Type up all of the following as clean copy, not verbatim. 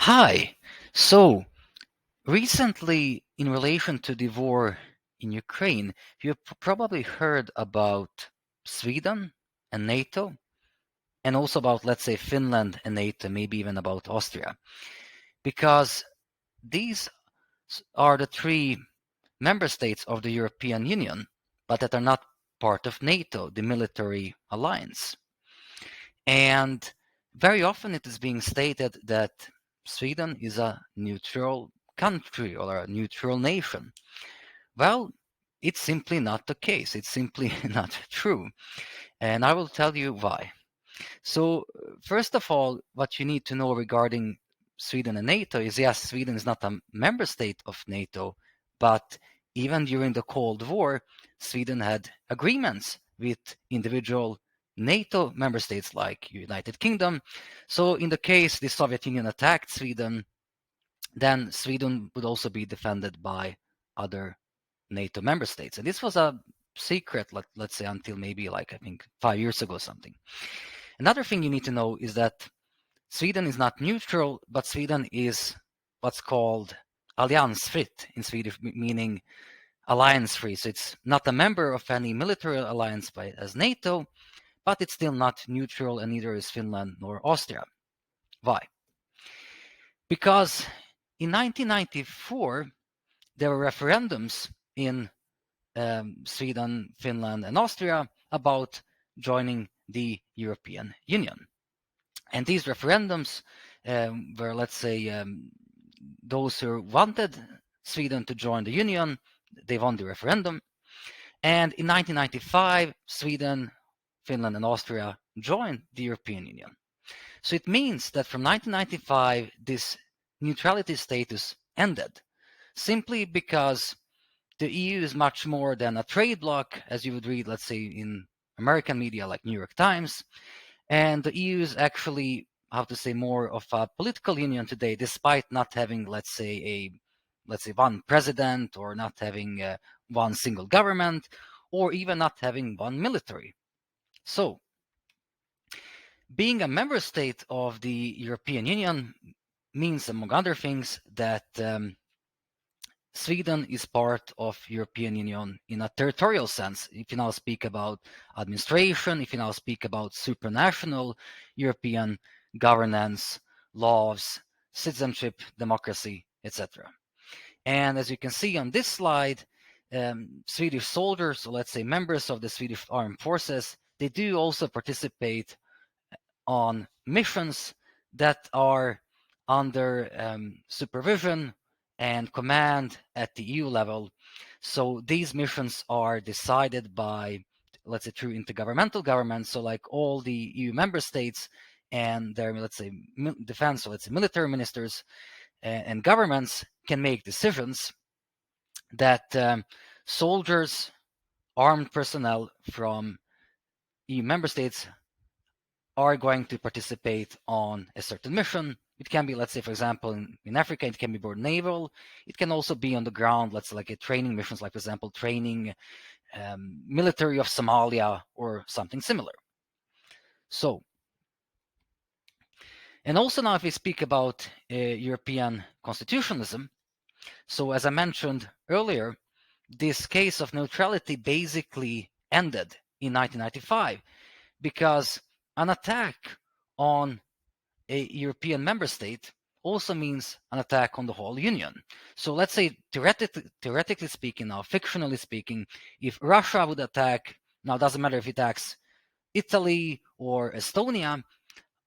Hi. So recently, in relation to the war in Ukraine, you've probably heard about Sweden and NATO, and also about, let's say, Finland and NATO, maybe even about Austria, because these are the three member states of the European Union, but that are not part of NATO, the military alliance. And very often it is being stated that Sweden is a neutral country or a neutral nation. Well, it's simply not the case. It's simply not true. And I will tell you why. So, first of all, what you need to know regarding Sweden and NATO is yes, Sweden is not a member state of NATO, but even during the Cold War, Sweden had agreements with individual NATO member states like United Kingdom. So in the case the Soviet Union attacked Sweden, then Sweden would also be defended by other NATO member states. And this was a secret, let's say, until maybe I think 5 years ago or something. Another thing you need to know is that Sweden is not neutral, but Sweden is what's called alliansfritt in Swedish, meaning alliance-free. So it's not a member of any military alliance as NATO, but it's still not neutral, and neither is Finland nor Austria. Why? Because in 1994, there were referendums in Sweden, Finland, and Austria about joining the European Union. And these referendums were, let's say, those who wanted Sweden to join the Union, they won the referendum. And in 1995, Sweden, Finland, and Austria joined the European Union. So it means that from 1995, this neutrality status ended, simply because the EU is much more than a trade bloc, as you would read, let's say, in American media like New York Times. And the EU is actually, how to say, more of a political union today, despite not having, let's say, one president, or not having one single government, or even not having one military. So, being a member state of the European Union means, among other things, that Sweden is part of European Union in a territorial sense. If you now speak about administration, if you now speak about supranational European governance, laws, citizenship, democracy, etc. And as you can see on this slide, Swedish soldiers, or let's say members of the Swedish armed forces, they do also participate on missions that are under supervision and command at the EU level. So these missions are decided by, let's say, through intergovernmental governments. So like all the EU member states and their, let's say, defense, so let's say military ministers and governments can make decisions that soldiers, armed personnel from EU member states are going to participate on a certain mission. It can be, let's say, for example, in Africa, it can be more naval. It can also be on the ground, let's say, like a training missions, like, for example, training military of Somalia or something similar. So, and also now if we speak about European constitutionalism, so as I mentioned earlier, this case of neutrality basically ended in 1995 because an attack on a European member state also means an attack on the whole union. So let's say, theoretically speaking, now fictionally speaking, if Russia would attack, now it doesn't matter if it attacks Italy or Estonia,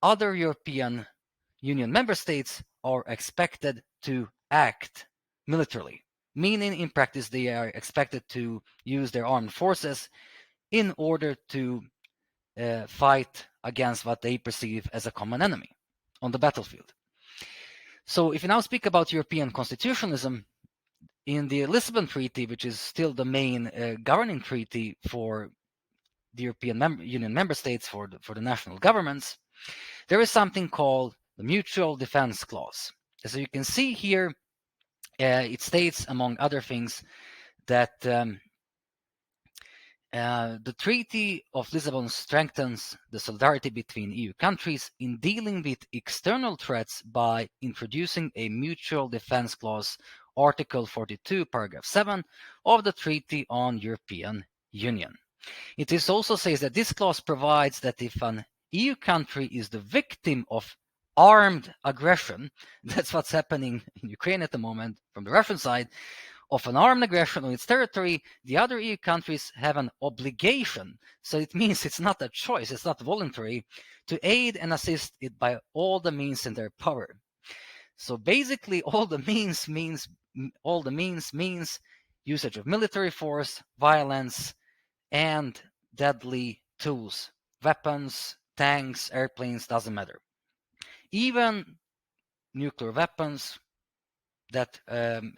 other European Union member states are expected to act militarily, meaning in practice they are expected to use their armed forces in order to fight against what they perceive as a common enemy on the battlefield. So if you now speak about European constitutionalism, in the Lisbon Treaty, which is still the main governing treaty for the European Union member states, for the national governments, there is something called the Mutual Defense Clause. As you can see here, it states, among other things, that The Treaty of Lisbon strengthens the solidarity between EU countries in dealing with external threats by introducing a mutual defense clause, Article 42, paragraph 7 of the Treaty on European Union. It is also says that this clause provides that if an EU country is the victim of armed aggression, that's what's happening in Ukraine at the moment from the Russian side, of an armed aggression on its territory, the other EU countries have an obligation. So it means it's not a choice, it's not voluntary, to aid and assist it by all the means in their power. So basically, all the means means usage of military force, violence, and deadly tools, weapons, tanks, airplanes, doesn't matter. Even nuclear weapons that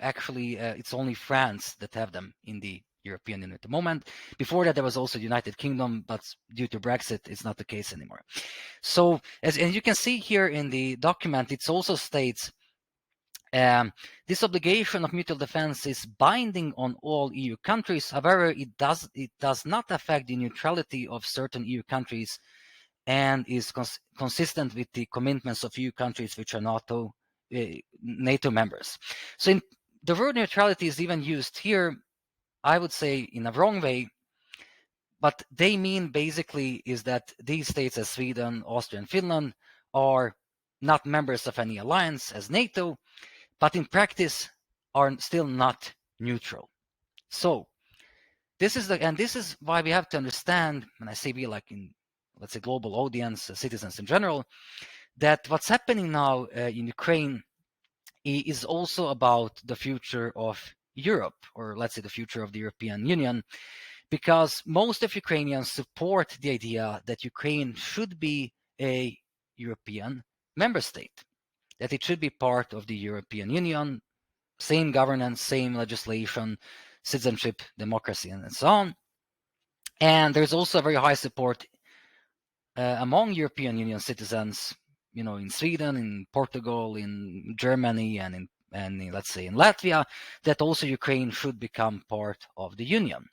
actually it's only France that have them in the European Union at the moment. Before that, there was also the United Kingdom, but due to Brexit, it's not the case anymore. So as you can see here in the document, it also states this obligation of mutual defense is binding on all EU countries. However, it does not affect the neutrality of certain EU countries and is consistent with the commitments of EU countries which are NATO members. So the word neutrality is even used here, I would say, in a wrong way, but they mean basically is that these states as Sweden, Austria, and Finland are not members of any alliance as NATO, but in practice are still not neutral. So this is why we have to understand, when I say we, like in, let's say, global audience, citizens in general, that what's happening now in Ukraine is also about the future of Europe, or let's say the future of the European Union, because most of Ukrainians support the idea that Ukraine should be a European member state, that it should be part of the European Union, same governance, same legislation, citizenship, democracy, and so on. And there's also very high support among European Union citizens, in Sweden, in Portugal, in Germany, and let's say in Latvia, that also Ukraine should become part of the Union.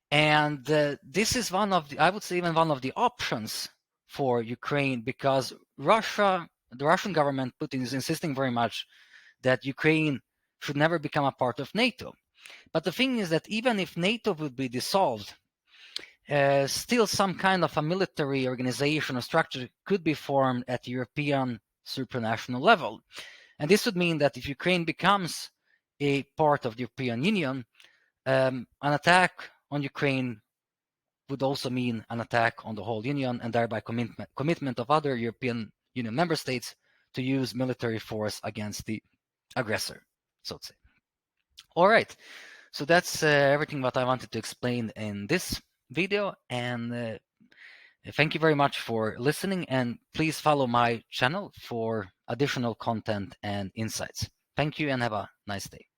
And this is I would say, even one of the options for Ukraine, because the Russian government, Putin, is insisting very much that Ukraine should never become a part of NATO. But the thing is that even if NATO would be dissolved, still some kind of a military organization or structure could be formed at the European supranational level. And this would mean that if Ukraine becomes a part of the European Union, an attack on Ukraine would also mean an attack on the whole Union, and thereby commitment of other European Union member states to use military force against the aggressor, so to say. All right, so that's everything what I wanted to explain in this video, and thank you very much for listening, and please follow my channel for additional content and insights. Thank you and have a nice day.